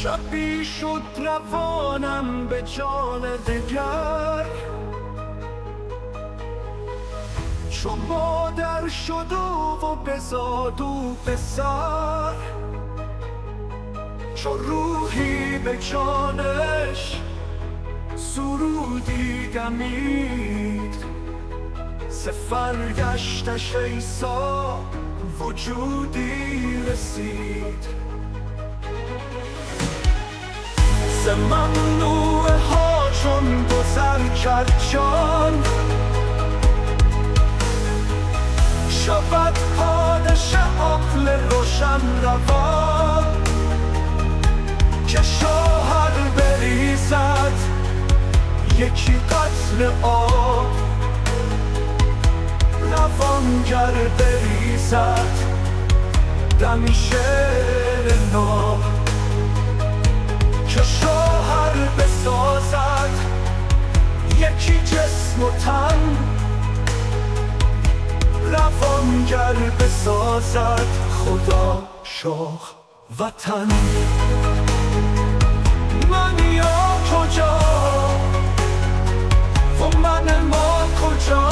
شبی شد روانم به جان دگر، چو مادر شد و بزاد و پسر، چو روحی به جانش سرودی دمید، ز فرگشتش عیسی وجودی رسید. ز ممنوعه ها چون گذر کرد جان، شود پادشه عقل روشن روان، که شوهر بریزد یکی قتل آب، روانگر بریزد دمی شعر ناب، که شوهر بسازد یکی جسم و تن، روانگر بسازد خدا شاه وطن. من یا کجا و من ما کجا،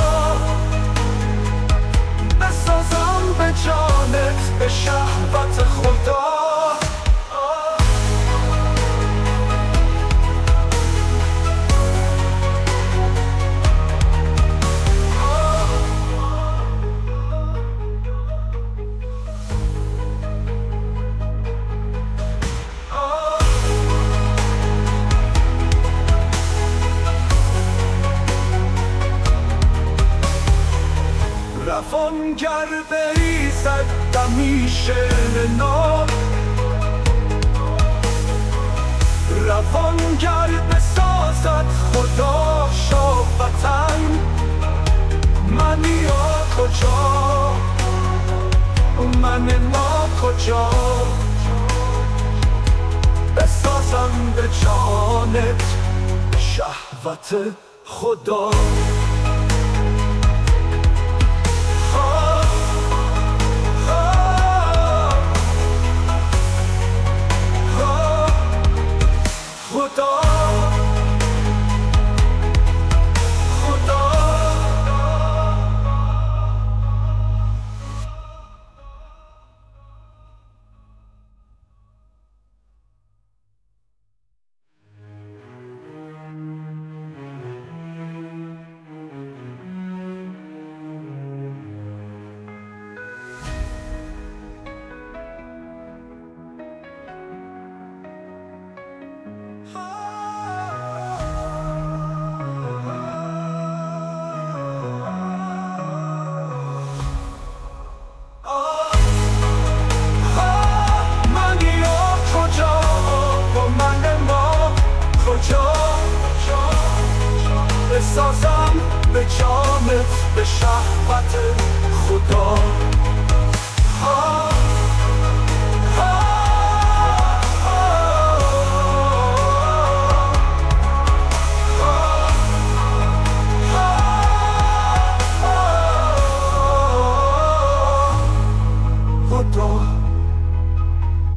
بسازم به جانت به شهوت خدا. روانگر بریزد دمی شعر ناب، روانگر بسازد خدا شاه وطن. من یا کجا من ما کجا، بسازم به جانت شهوت خدا. بسازم به جانت به شهوت خدا.